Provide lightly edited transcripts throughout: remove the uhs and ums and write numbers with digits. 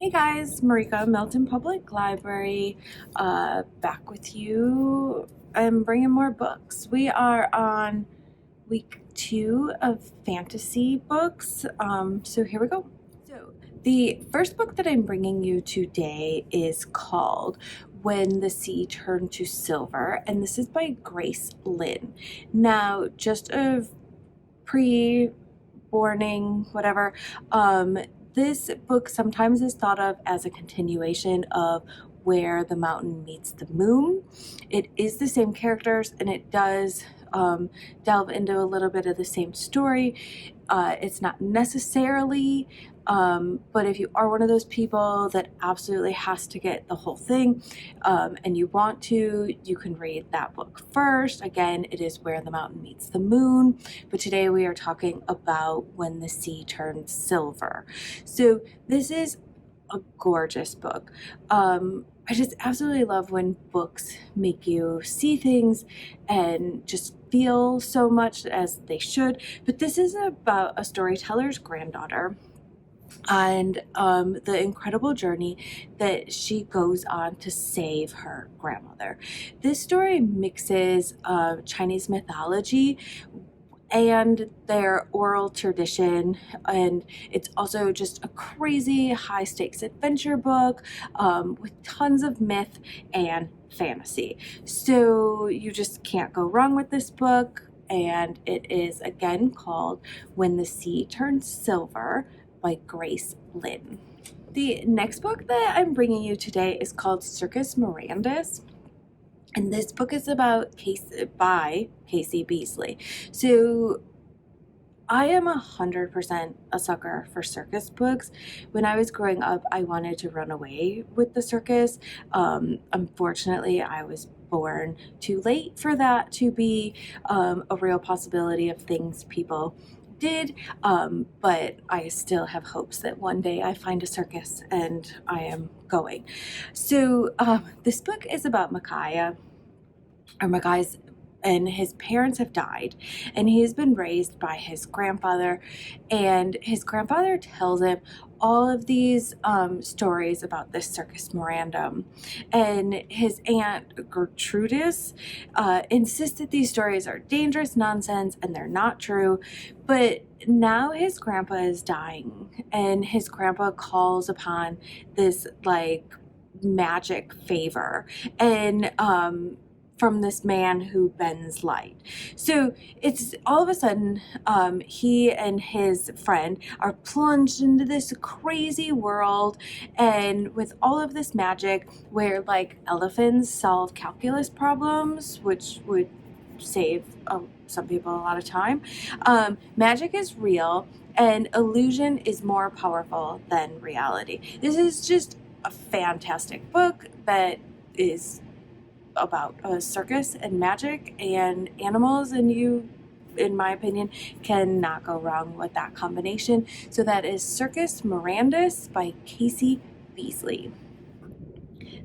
Hey guys, Marijka, Milton Public Library, back with you. I'm bringing more books. We are on week 2 of fantasy books, so here we go. So the first book that I'm bringing you today is called When the Sea Turned to Silver, and this is by Grace Lynn. Now, just a pre-warning, whatever, this book sometimes is thought of as a continuation of Where the Mountain Meets the Moon. It is the same characters and it does delve into a little bit of the same story. It's not necessarily, but if you are one of those people that absolutely has to get the whole thing and you want to, you can read that book first. Again, it is Where the Mountain Meets the Moon, but today we are talking about When the Sea Turned Silver. So this is a gorgeous book. I just absolutely love when books make you see things and just feel so much as they should. But this is about a storyteller's granddaughter and the incredible journey that she goes on to save her grandmother. This story mixes Chinese mythology and their oral tradition, and it's also just a crazy high stakes adventure book with tons of myth and fantasy. So you just can't go wrong with this book, and it is again called When the Sea Turns Silver by Grace Lynn. The next book that I'm bringing you today is called Circus Mirandus. And this book is about by Cassie Beasley. So I am 100% a sucker for circus books. When I was growing up, I wanted to run away with the circus. Unfortunately, I was born too late for that to be a real possibility of things people did, but I still have hopes that one day I find a circus and I am going. So this book is about Makai's, and his parents have died, and he has been raised by his grandfather, and his grandfather tells him all of these stories about this circus Mirandum, and his aunt Gertrudis insists that these stories are dangerous nonsense and they're not true. But now his grandpa is dying, and his grandpa calls upon this like magic favor, and from this man who bends light. So it's all of a sudden he and his friend are plunged into this crazy world, and with all of this magic where like elephants solve calculus problems, which would save some people a lot of time, magic is real and illusion is more powerful than reality. This is just a fantastic book that is about a circus and magic and animals, and you, in my opinion, cannot go wrong with that combination. So that is Circus Mirandus by Cassie Beasley.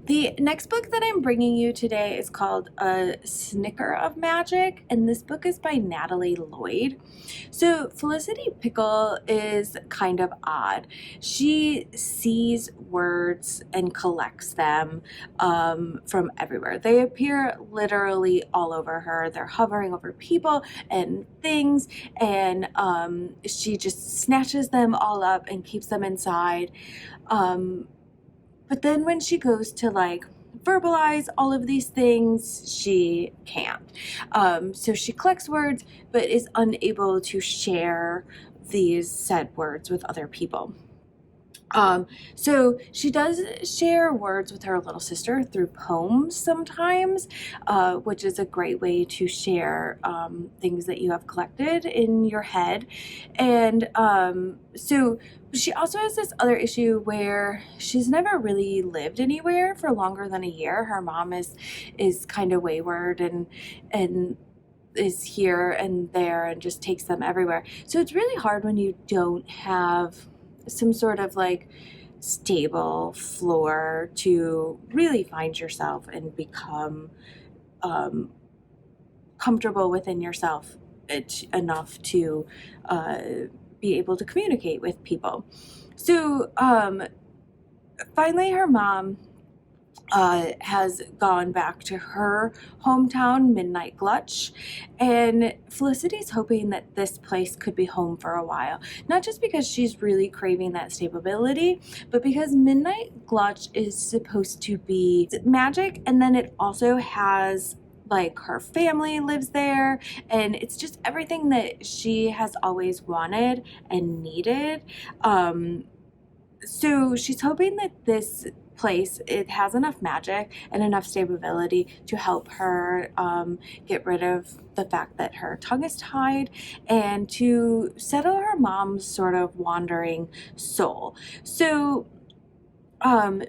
The next book that I'm bringing you today is called A Snicker of Magic, and this book is by Natalie Lloyd. So Felicity Pickle is kind of odd. She sees words and collects them from everywhere. They appear literally all over her. They're hovering over people and things, and she just snatches them all up and keeps them inside. But then when she goes to like verbalize all of these things, she can't. So she collects words, but is unable to share these said words with other people. So she does share words with her little sister through poems sometimes, which is a great way to share things that you have collected in your head. And so she also has this other issue where she's never really lived anywhere for longer than a year. Her mom is kind of wayward and is here and there and just takes them everywhere. So it's really hard when you don't have some sort of like stable floor to really find yourself and become comfortable within yourself enough to be able to communicate with people. So finally her mom has gone back to her hometown, Midnight Glutch, and Felicity's hoping that this place could be home for a while. Not just because she's really craving that stability, but because Midnight Glutch is supposed to be magic, and then it also has like her family lives there, and it's just everything that she has always wanted and needed. So she's hoping that this place, it has enough magic and enough stability to help her get rid of the fact that her tongue is tied and to settle her mom's sort of wandering soul. So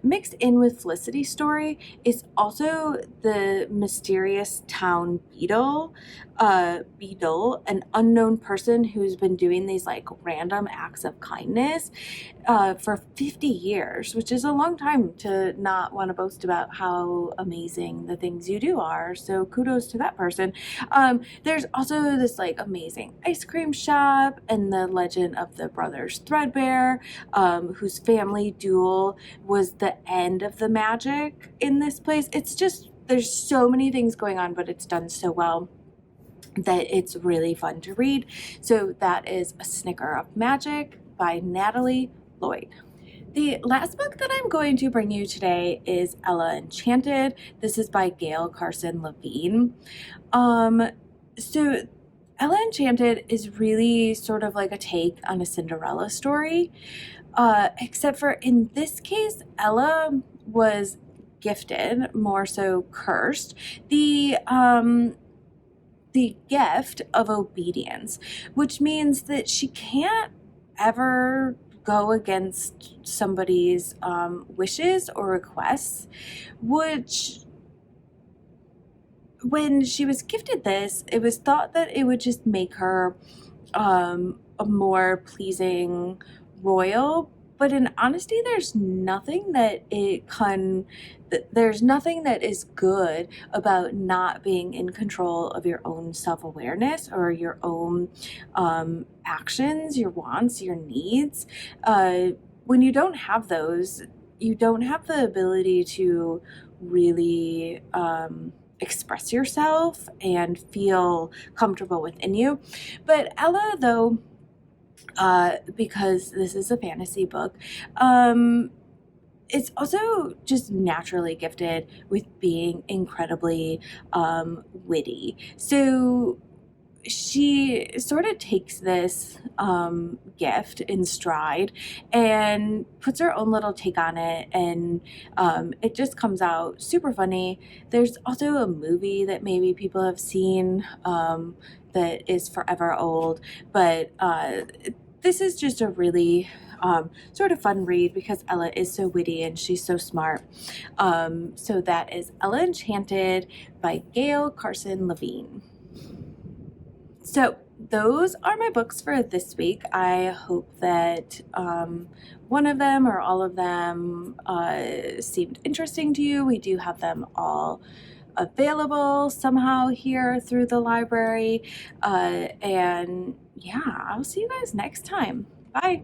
mixed in with Felicity's story is also the mysterious town beadle, an unknown person who's been doing these like random acts of kindness for 50 years, which is a long time to not want to boast about how amazing the things you do are. So kudos to that person. There's also this like amazing ice cream shop and the legend of the brothers Threadbare, whose family duel was the end of the magic in this place. It's just, there's so many things going on, but it's done so well that it's really fun to read. So that is A Snicker of Magic by Natalie, Lloyd. The last book that I'm going to bring you today is Enchanted. This is by Gail, Carson, Levine. So Enchanted is really sort of like a take on a Cinderella story, except for in this case, Ella was gifted, more so cursed, the gift of obedience, which means that she can't ever go against somebody's wishes or requests, which when she was gifted this, it was thought that it would just make her a more pleasing royal. But in honesty, there's nothing that is good about not being in control of your own self-awareness or your own actions, your wants, your needs. When you don't have those, you don't have the ability to really express yourself and feel comfortable within you. But Ella, though, because this is a fantasy book, it's also just naturally gifted with being incredibly witty. So she sort of takes this gift in stride and puts her own little take on it, and it just comes out super funny. There's also a movie that maybe people have seen that is forever old, but this is just a really sort of fun read because Ella is so witty and she's so smart. So that is Enchanted by Gail, Carson, Levine. So those are my books for this week. I hope that one of them or all of them seemed interesting to you. We do have them all available somehow here through the library. And yeah, I'll see you guys next time. Bye.